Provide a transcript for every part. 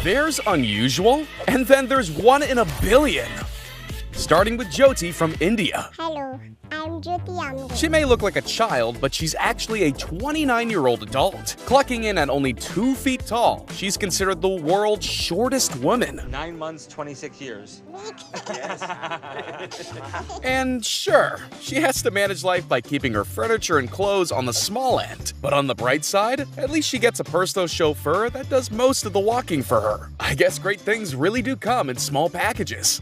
There's unusual, and then there's 1 in a billion. Starting with Jyoti from India. Hello, I'm Jyoti Amge. She may look like a child, but she's actually a 29-year-old adult. Clocking in at only 2 feet tall, she's considered the world's shortest woman. 9 months, 26 years. And sure, she has to manage life by keeping her furniture and clothes on the small end. But on the bright side, at least she gets a personal chauffeur that does most of the walking for her. I guess great things really do come in small packages.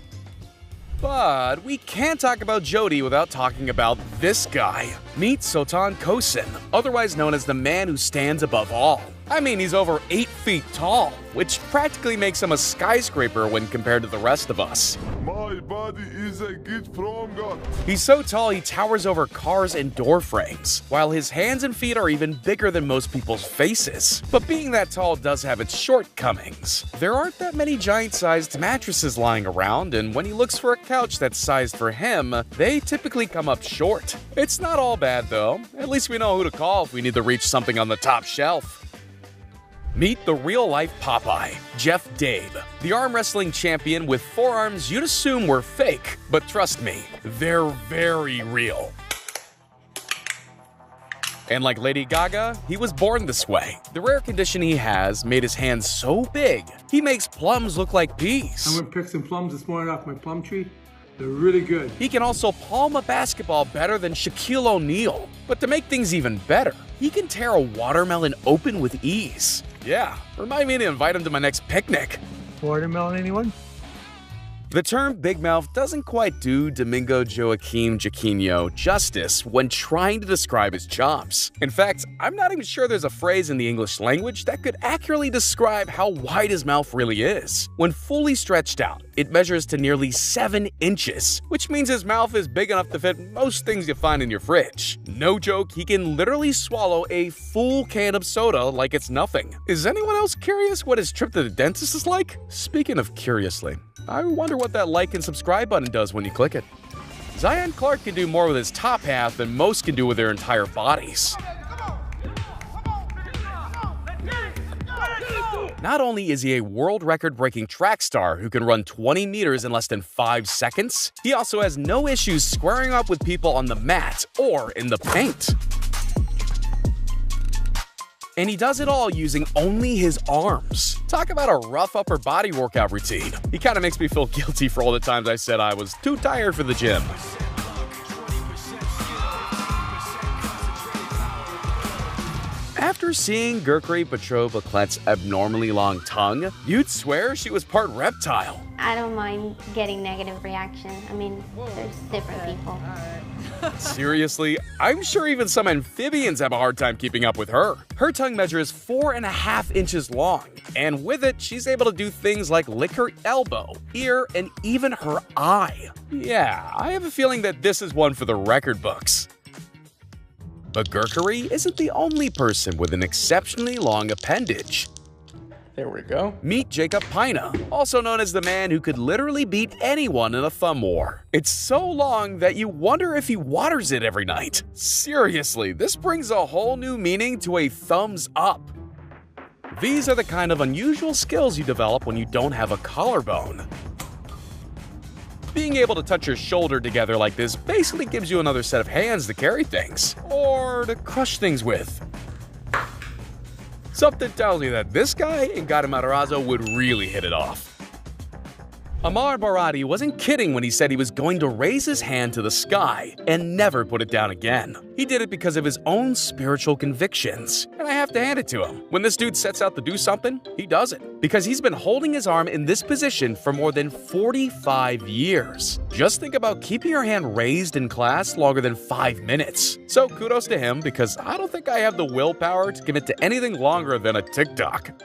But we can't talk about Jyoti without talking about this guy. Meet Sotan Kosin, otherwise known as the man who stands above all. I mean, he's over 8 feet tall, which practically makes him a skyscraper when compared to the rest of us. My body is a gift from God. He's so tall he towers over cars and door frames, while his hands and feet are even bigger than most people's faces. But being that tall does have its shortcomings. There aren't that many giant-sized mattresses lying around, and when he looks for a couch that's sized for him, they typically come up short. It's not all bad though. At least we know who to call if we need to reach something on the top shelf. Meet the real-life Popeye, Jeff Dabe, the arm wrestling champion with forearms you'd assume were fake, but trust me, they're very real. And like Lady Gaga, he was born this way. The rare condition he has made his hands so big, he makes plums look like peas. I went and picked some plums this morning off my plum tree. They're really good. He can also palm a basketball better than Shaquille O'Neal. But to make things even better, he can tear a watermelon open with ease. Yeah, remind me to invite him to my next picnic. Watermelon, anyone? The term Big Mouth doesn't quite do Domingo Joaquim Jaquinho justice when trying to describe his chops. In fact, I'm not even sure there's a phrase in the English language that could accurately describe how wide his mouth really is. When fully stretched out, it measures to nearly 7 inches, which means his mouth is big enough to fit most things you find in your fridge. No joke, he can literally swallow a full can of soda like it's nothing. Is anyone else curious what his trip to the dentist is like? Speaking of curiously, I wonder what that like and subscribe button does when you click it. Zion Clark can do more with his top half than most can do with their entire bodies. Not only is he a world record-breaking track star who can run 20 meters in less than 5 seconds, he also has no issues squaring up with people on the mat or in the paint. And he does it all using only his arms. Talk about a rough upper body workout routine. He kind of makes me feel guilty for all the times I said I was too tired for the gym. After seeing Gurkari Petrova Klet's abnormally long tongue, you'd swear she was part reptile. I don't mind getting negative reaction. I mean, there's different people. Seriously, I'm sure even some amphibians have a hard time keeping up with her. Her tongue measures 4.5 inches long, and with it, she's able to do things like lick her elbow, ear, and even her eye. Yeah, I have a feeling that this is one for the record books. But Gurkari isn't the only person with an exceptionally long appendage. There we go. Meet Jacob Pina, also known as the man who could literally beat anyone in a thumb war. It's so long that you wonder if he waters it every night. Seriously, this brings a whole new meaning to a thumbs up. These are the kind of unusual skills you develop when you don't have a collarbone. Being able to touch your shoulder together like this basically gives you another set of hands to carry things, or to crush things with. Something tells me that this guy and Gadi Matarazzo would really hit it off. Amar Barati wasn't kidding when he said he was going to raise his hand to the sky and never put it down again. He did it because of his own spiritual convictions. And I have to hand it to him. When this dude sets out to do something, he does it. Because he's been holding his arm in this position for more than 45 years. Just think about keeping your hand raised in class longer than 5 minutes. So kudos to him, because I don't think I have the willpower to commit to anything longer than a TikTok.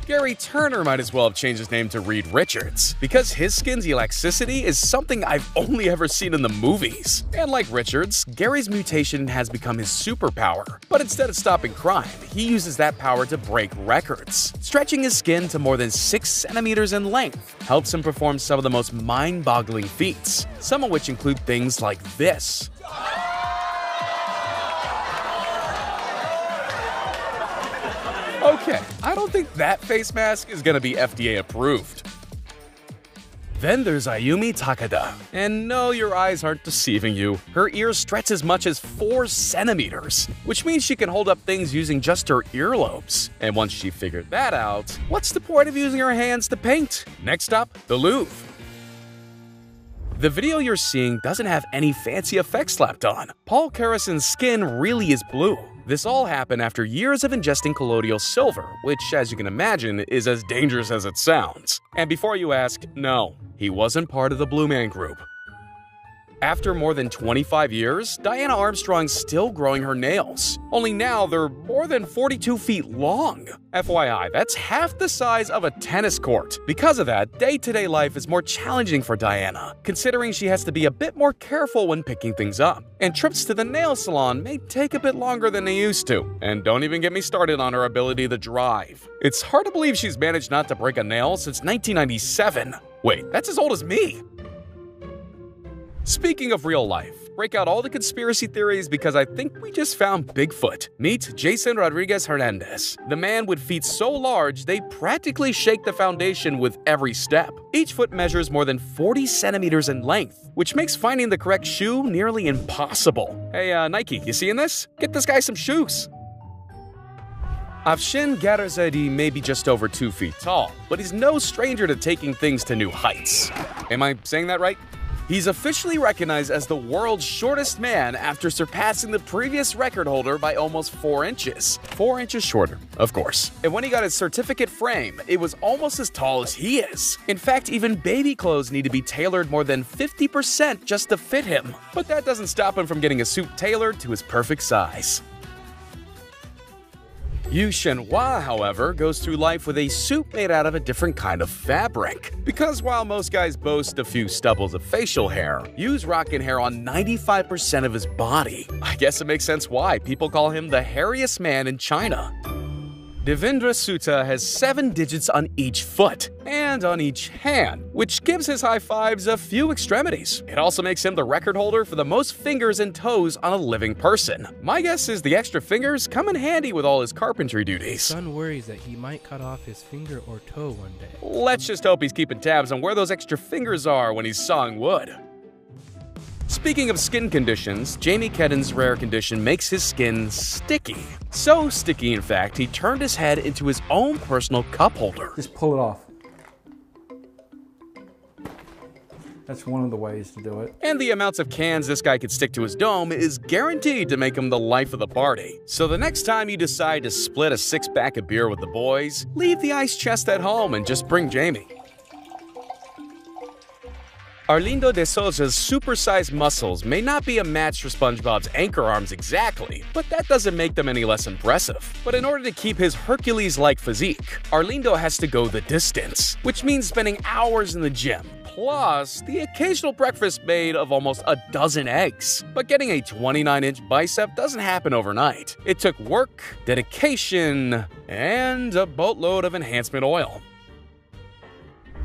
Gary Turner might as well have changed his name to Reed Richards, because his skin's elasticity is something I've only ever seen in the movies. And like Richards, Gary's mutation has become his superpower. But instead of stopping crime, he uses that power to break records. Stretching his skin to more than 6 centimeters in length helps him perform some of the most mind-boggling feats, some of which include things like this. Okay, I don't think that face mask is gonna be FDA approved. Then there's Ayumi Takada. And no, your eyes aren't deceiving you. Her ears stretch as much as 4 centimeters, which means she can hold up things using just her earlobes. And once she figured that out, what's the point of using her hands to paint? Next up, the Louvre. The video you're seeing doesn't have any fancy effects slapped on. Paul Carrison's skin really is blue. This all happened after years of ingesting colloidal silver, which, as you can imagine, is as dangerous as it sounds. And before you ask, no, he wasn't part of the Blue Man Group. After more than 25 years, Diana Armstrong's still growing her nails. Only now they're more than 42 feet long. FYI, that's half the size of a tennis court. Because of that, day-to-day life is more challenging for Diana, considering she has to be a bit more careful when picking things up. And trips to the nail salon may take a bit longer than they used to. And don't even get me started on her ability to drive. It's hard to believe she's managed not to break a nail since 1997. Wait, that's as old as me! Speaking of real life, break out all the conspiracy theories because I think we just found Bigfoot. Meet Jason Rodriguez Hernandez, the man with feet so large they practically shake the foundation with every step. Each foot measures more than 40 centimeters in length, which makes finding the correct shoe nearly impossible. Hey, Nike, you seeing this? Get this guy some shoes! Afshin Garazadi may be just over 2 feet tall, but he's no stranger to taking things to new heights. Am I saying that right? He's officially recognized as the world's shortest man after surpassing the previous record holder by almost 4 inches. 4 inches shorter, of course. And when he got his certificate frame, it was almost as tall as he is. In fact, even baby clothes need to be tailored more than 50% just to fit him. But that doesn't stop him from getting a suit tailored to his perfect size. Yu Shenhua, however, goes through life with a suit made out of a different kind of fabric. Because while most guys boast a few stubbles of facial hair, Yu's rocking hair on 95% of his body. I guess it makes sense why people call him the hairiest man in China. Devendra Sutta has 7 digits on each foot and on each hand, which gives his high fives a few extremities. It also makes him the record holder for the most fingers and toes on a living person. My guess is the extra fingers come in handy with all his carpentry duties. His son worries that he might cut off his finger or toe one day. Let's just hope he's keeping tabs on where those extra fingers are when he's sawing wood. Speaking of skin conditions, Jamie Kedden's rare condition makes his skin sticky. So sticky, in fact, he turned his head into his own personal cup holder. Just pull it off. That's one of the ways to do it. And the amounts of cans this guy could stick to his dome is guaranteed to make him the life of the party. So the next time you decide to split a 6-pack of beer with the boys, leave the ice chest at home and just bring Jamie. Arlindo de Souza's supersized muscles may not be a match for SpongeBob's anchor arms exactly, but that doesn't make them any less impressive. But in order to keep his Hercules-like physique, Arlindo has to go the distance, which means spending hours in the gym, plus the occasional breakfast made of almost a dozen eggs. But getting a 29-inch bicep doesn't happen overnight. It took work, dedication, and a boatload of enhancement oil.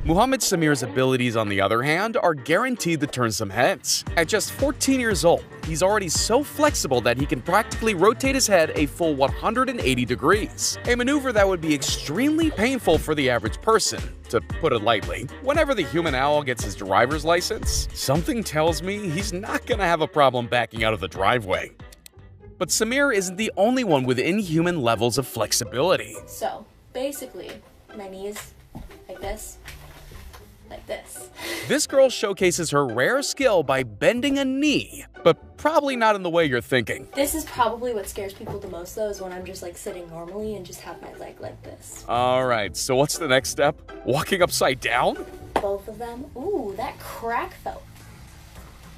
Muhammad Samir's abilities, on the other hand, are guaranteed to turn some heads. At just 14 years old, he's already so flexible that he can practically rotate his head a full 180 degrees, a maneuver that would be extremely painful for the average person, to put it lightly. Whenever the human owl gets his driver's license, something tells me he's not gonna have a problem backing out of the driveway. But Samir isn't the only one with inhuman levels of flexibility. So, basically, my knees, like this. Like this. This girl showcases her rare skill by bending a knee, but probably not in the way you're thinking. This is probably what scares people the most, though, is when I'm just like sitting normally and just have my leg like this. Alright, so what's the next step? Walking upside down? Both of them. Ooh, that crack felt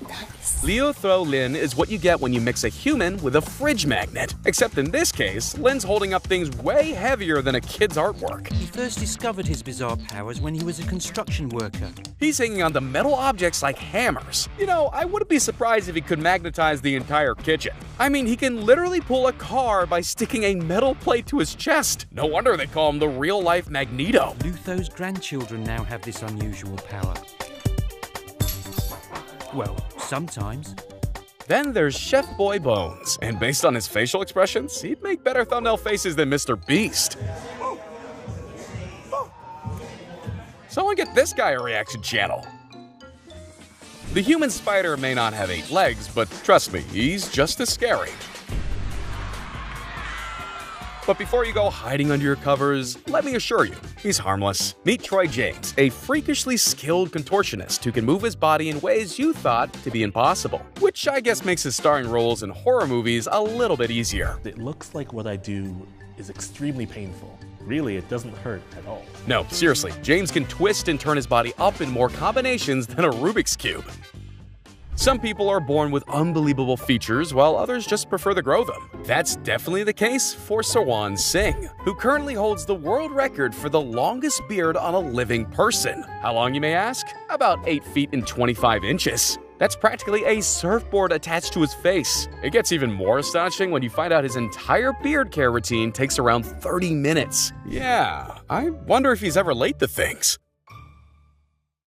nice. Leo Throw Lin is what you get when you mix a human with a fridge magnet. Except in this case, Lin's holding up things way heavier than a kid's artwork. He first discovered his bizarre powers when he was a construction worker. He's hanging onto metal objects like hammers. You know, I wouldn't be surprised if he could magnetize the entire kitchen. I mean, he can literally pull a car by sticking a metal plate to his chest. No wonder they call him the real-life Magneto. Lutho's grandchildren now have this unusual power. Well, sometimes. Then there's Chef Boy Bones, and based on his facial expressions, he'd make better thumbnail faces than Mr. Beast. Someone get this guy a reaction channel. The human spider may not have 8 legs, but trust me, he's just as scary. But before you go hiding under your covers, let me assure you, he's harmless. Meet Troy James, a freakishly skilled contortionist who can move his body in ways you thought to be impossible. Which I guess makes his starring roles in horror movies a little bit easier. It looks like what I do is extremely painful. Really, it doesn't hurt at all. No, seriously, James can twist and turn his body up in more combinations than a Rubik's Cube. Some people are born with unbelievable features, while others just prefer to grow them. That's definitely the case for Sarwan Singh, who currently holds the world record for the longest beard on a living person. How long, you may ask? About 8 feet and 25 inches. That's practically a surfboard attached to his face. It gets even more astonishing when you find out his entire beard care routine takes around 30 minutes. Yeah, I wonder if he's ever late to things.